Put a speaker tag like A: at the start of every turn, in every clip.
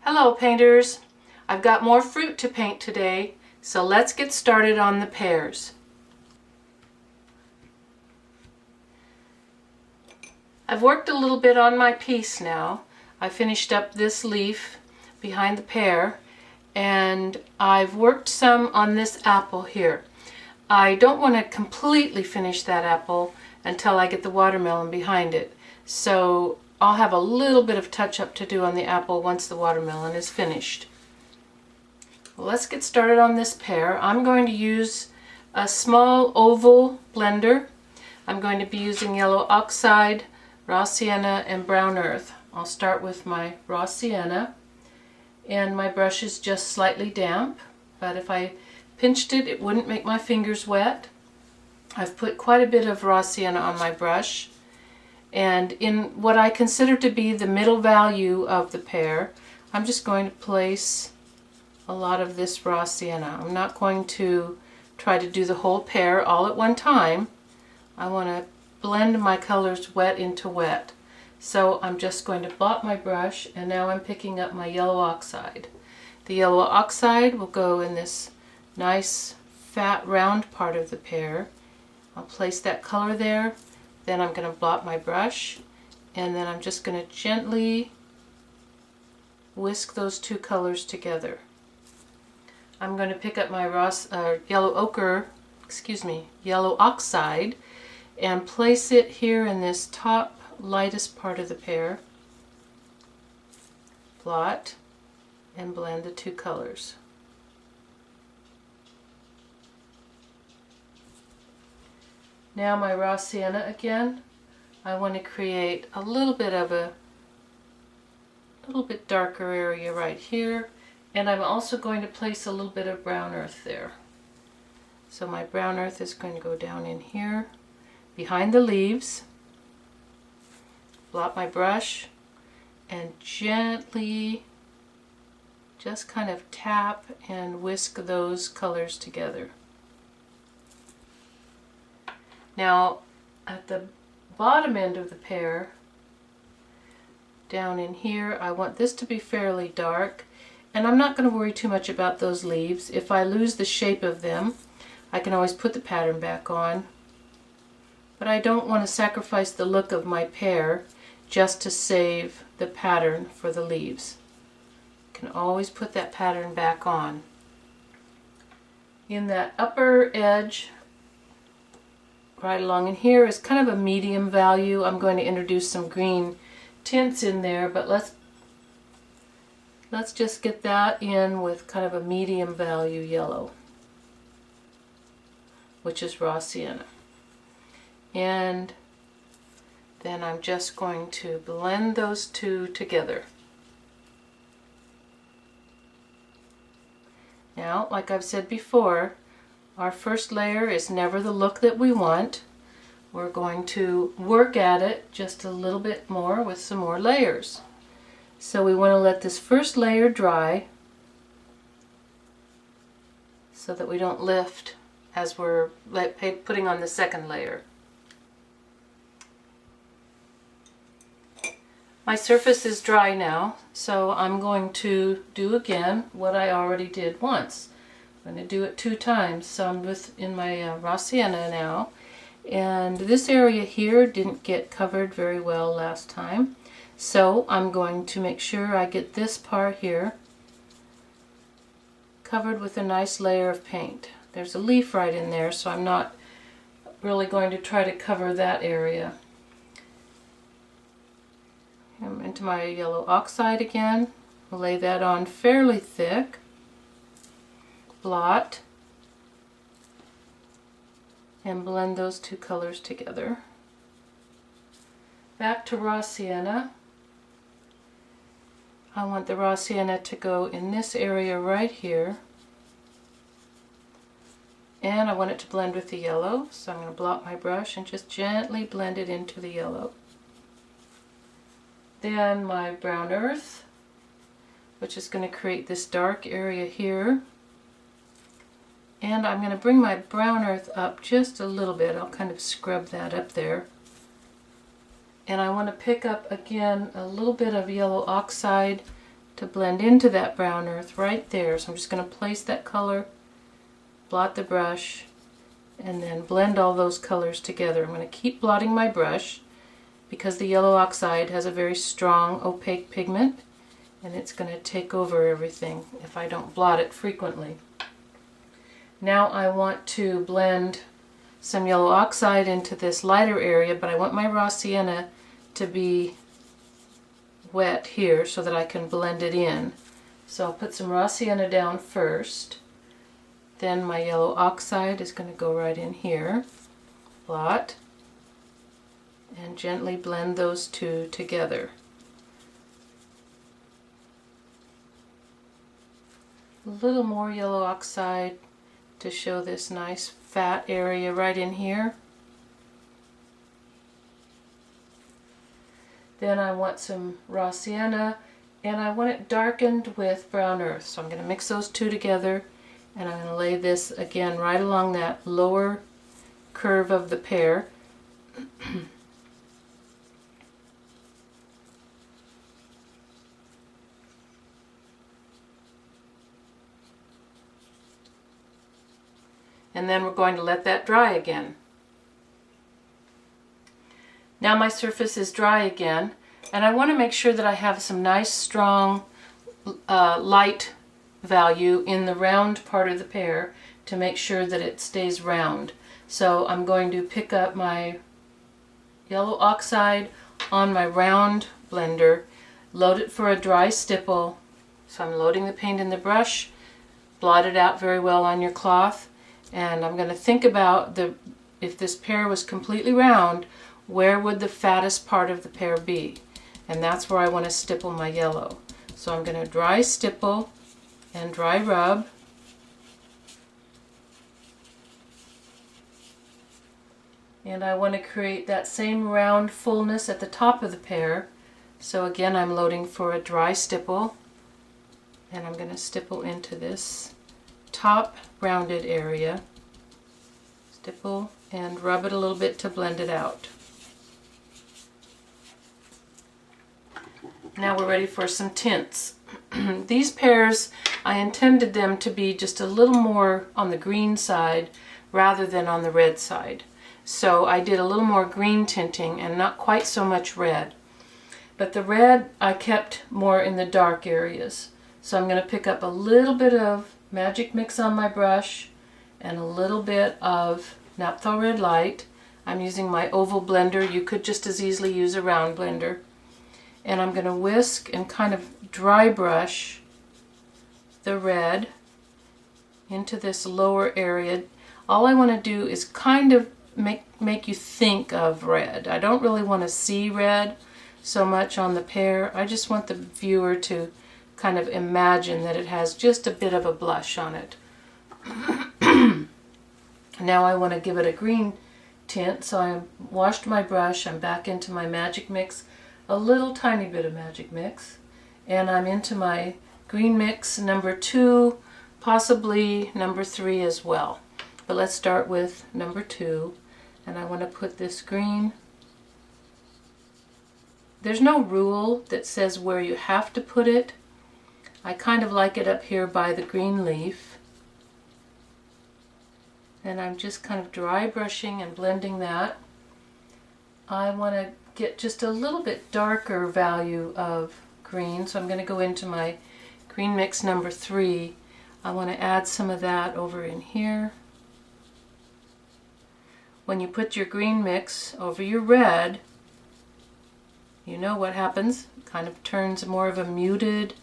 A: Hello painters! I've got more fruit to paint today, so let's get started on the pears. I've worked a little bit on my piece now. I finished up this leaf behind the pear, and I've worked some on this apple here. I don't want to completely finish that apple until I get the watermelon behind it, so I'll have a little bit of touch-up to do on the apple once the watermelon is finished. Well, let's get started on this pear. I'm going to use a small oval blender. I'm going to be using yellow oxide, raw sienna, and brown earth. I'll start with my raw sienna, and my brush is just slightly damp, but if I pinched it, it wouldn't make my fingers wet. I've put quite a bit of raw sienna on my brush. And in what I consider to be the middle value of the pear, I'm just going to place a lot of this raw sienna. I'm not going to try to do the whole pear all at one time. I want to blend my colors wet into wet. So I'm just going to blot my brush, and now I'm picking up my yellow oxide. The yellow oxide will go in this nice fat round part of the pear. I'll place that color there. Then I'm going to blot my brush, and then I'm just going to gently whisk those two colors together. I'm going to pick up my yellow oxide and place it here in this top lightest part of the pear. Blot and blend the two colors. Now my raw sienna again, I want to create a little bit darker area right here, and I'm also going to place a little bit of brown earth there. So my brown earth is going to go down in here, behind the leaves. Blot my brush and gently just kind of tap and whisk those colors together. Now, at the bottom end of the pear, down in here, I want this to be fairly dark, and I'm not going to worry too much about those leaves. If I lose the shape of them, I can always put the pattern back on. But I don't want to sacrifice the look of my pear just to save the pattern for the leaves. I can always put that pattern back on. In that upper edge, right along in here is kind of a medium value. I'm going to introduce some green tints in there, but let's just get that in with kind of a medium value yellow, which is raw sienna. And then I'm just going to blend those two together. Now, like I've said before, our first layer is never the look that we want. We're going to work at it just a little bit more with some more layers. So we want to let this first layer dry so that we don't lift as we're putting on the second layer. My surface is dry now, so I'm going to do again what I already did once. I'm going to do it 2 times. So I'm in my raw sienna now, and this area here didn't get covered very well last time, so I'm going to make sure I get this part here covered with a nice layer of paint. There's a leaf right in there, so I'm not really going to try to cover that area. I'm into my yellow oxide again. I'll lay that on fairly thick. Blot and blend those two colors together. Back to raw sienna. I want the raw sienna to go in this area right here, and I want it to blend with the yellow, so I'm going to blot my brush and just gently blend it into the yellow. Then my brown earth, which is going to create this dark area here. And I'm going to bring my brown earth up just a little bit. I'll kind of scrub that up there. And I want to pick up again a little bit of yellow oxide to blend into that brown earth right there. So I'm just going to place that color, blot the brush, and then blend all those colors together. I'm going to keep blotting my brush because the yellow oxide has a very strong opaque pigment, and it's going to take over everything if I don't blot it frequently. Now I want to blend some yellow oxide into this lighter area, but I want my raw sienna to be wet here so that I can blend it in. So I'll put some raw sienna down first. Then my yellow oxide is going to go right in here. Blot. And gently blend those two together. A little more yellow oxide to show this nice fat area right in here. Then I want some raw sienna, and I want it darkened with brown earth. So I'm going to mix those two together, and I'm going to lay this again right along that lower curve of the pear. And then we're going to let that dry again. Now my surface is dry again, and I want to make sure that I have some nice strong light value in the round part of the pear to make sure that it stays round. So I'm going to pick up my yellow oxide on my round blender, load it for a dry stipple. So I'm loading the paint in the brush, blot it out very well on your cloth, and I'm going to think about if this pear was completely round, where would the fattest part of the pear be? And that's where I want to stipple my yellow. So I'm going to dry stipple and dry rub. And I want to create that same round fullness at the top of the pear. So again, I'm loading for a dry stipple, and I'm going to stipple into this top rounded area. Stipple and rub it a little bit to blend it out. Now we're ready for some tints. These pears, I intended them to be just a little more on the green side rather than on the red side. So I did a little more green tinting and not quite so much red. But the red I kept more in the dark areas. So I'm going to pick up a little bit of Magic Mix on my brush and a little bit of Naphthol Red Light. I'm using my oval blender. You could just as easily use a round blender. And I'm going to whisk and kind of dry brush the red into this lower area. All I want to do is kind of make you think of red. I don't really want to see red so much on the pear. I just want the viewer to kind of imagine that it has just a bit of a blush on it. Now I want to give it a green tint, so I washed my brush. I'm back into my Magic Mix. A little tiny bit of Magic Mix, and I'm into my green mix number 2, possibly number 3 as well. But let's start with number 2, and I want to put this green. There's no rule that says where you have to put it. I kind of like it up here by the green leaf, and I'm just kind of dry brushing and blending that. I want to get just a little bit darker value of green, so I'm going to go into my green mix number 3. I want to add some of that over in here. When you put your green mix over your red, you know what happens. It kind of turns more of a muted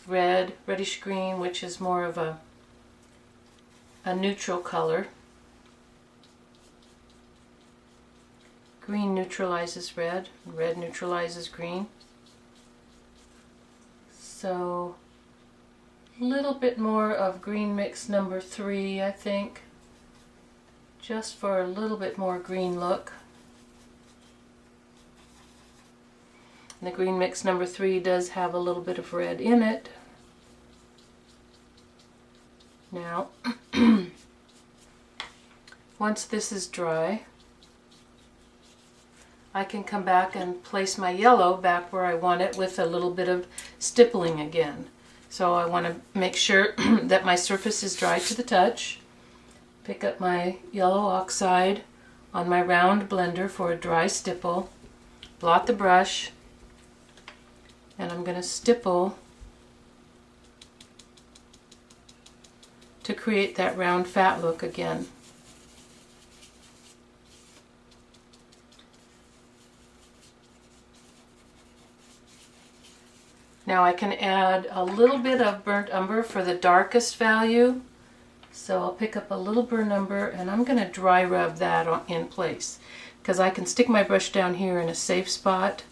A: red, reddish green, which is more of a neutral color. Green neutralizes red, and red neutralizes green. So a little bit more of green mix number 3, I think, just for a little bit more green look. And the green mix number 3 does have a little bit of red in it. Now, once this is dry, I can come back and place my yellow back where I want it with a little bit of stippling again. So I want to make sure that my surface is dry to the touch. Pick up my yellow oxide on my round blender for a dry stipple. Blot the brush, and I'm going to stipple to create that round fat look again. Now I can add a little bit of burnt umber for the darkest value. So I'll pick up a little burnt umber and I'm going to dry rub that in place, because I can stick my brush down here in a safe spot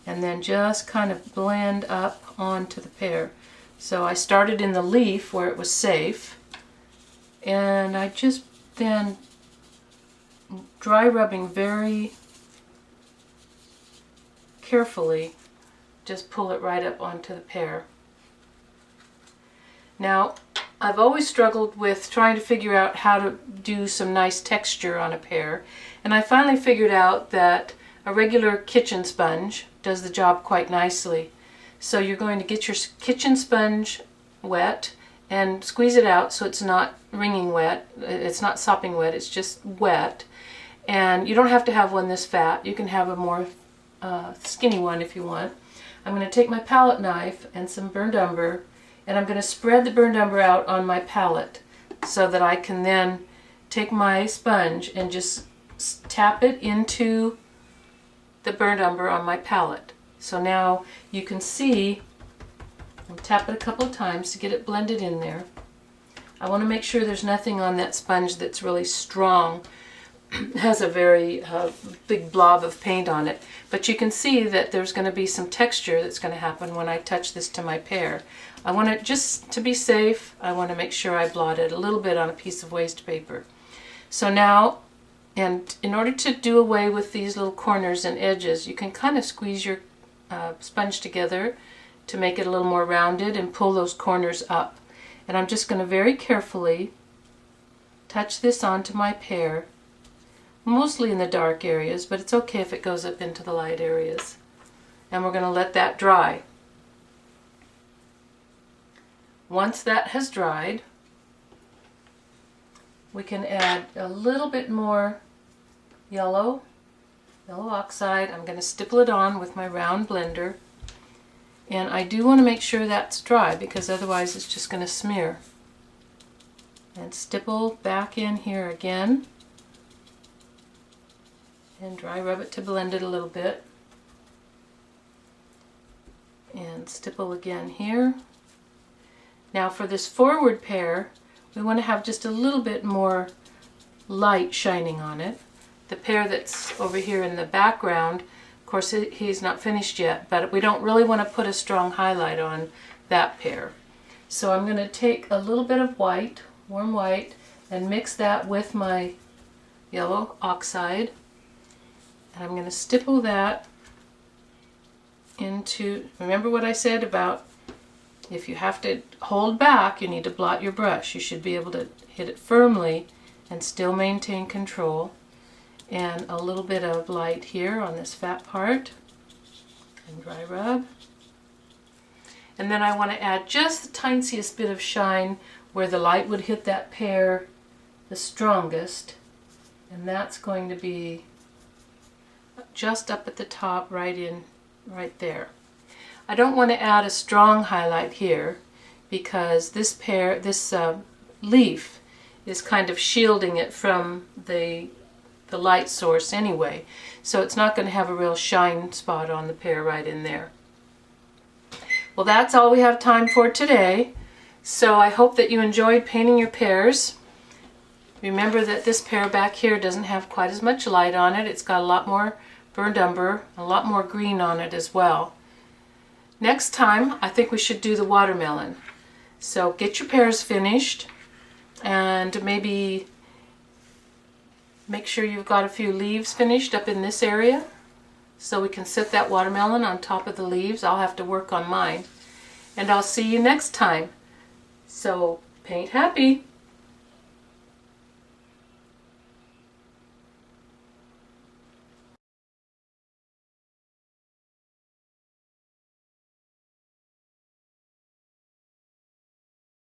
A: and then just kind of blend up onto the pear. So I started in the leaf where it was safe, and I just then dry rubbing very carefully, just pull it right up onto the pear. Now, I've always struggled with trying to figure out how to do some nice texture on a pear, and I finally figured out that a regular kitchen sponge does the job quite nicely. So you're going to get your kitchen sponge wet and squeeze it out so it's not wringing wet, it's not sopping wet, it's just wet. And you don't have to have one this fat, you can have a more skinny one if you want. I'm going to take my palette knife and some burnt umber, and I'm going to spread the burnt umber out on my palette so that I can then take my sponge and just tap it into the burnt umber on my palette. So now you can see, I'll tap it a couple of times to get it blended in there. I want to make sure there's nothing on that sponge that's really strong. It has a very big blob of paint on it, but you can see that there's going to be some texture that's going to happen when I touch this to my pear. I want it, just to be safe, I want to make sure I blot it a little bit on a piece of waste paper. So now, and in order to do away with these little corners and edges, you can kind of squeeze your sponge together to make it a little more rounded and pull those corners up. And I'm just going to very carefully touch this onto my pear, mostly in the dark areas, but it's okay if it goes up into the light areas. And we're going to let that dry. Once that has dried, we can add a little bit more yellow oxide. I'm going to stipple it on with my round blender, and I do want to make sure that's dry because otherwise it's just going to smear. And stipple back in here again and dry rub it to blend it a little bit, and stipple again here. Now for this forward pear, we want to have just a little bit more light shining on it. The pear that's over here in the background, of course he's not finished yet, but we don't really want to put a strong highlight on that pear. So I'm going to take a little bit of white, warm white, and mix that with my yellow oxide. And I'm going to stipple that into, remember what I said about if you have to hold back, you need to blot your brush. You should be able to hit it firmly and still maintain control. And a little bit of light here on this fat part, and dry rub. And then I want to add just the tiniest bit of shine where the light would hit that pear the strongest, and that's going to be just up at the top, right there. I don't want to add a strong highlight here because this leaf is kind of shielding it from the light source anyway, so it's not going to have a real shine spot on the pear right in there. Well, that's all we have time for today, so I hope that you enjoyed painting your pears. Remember that this pear back here doesn't have quite as much light on it. It's got a lot more burnt umber, a lot more green on it as well. Next time, I think we should do the watermelon. So get your pears finished, and maybe make sure you've got a few leaves finished up in this area so we can set that watermelon on top of the leaves. I'll have to work on mine. And I'll see you next time. So paint happy!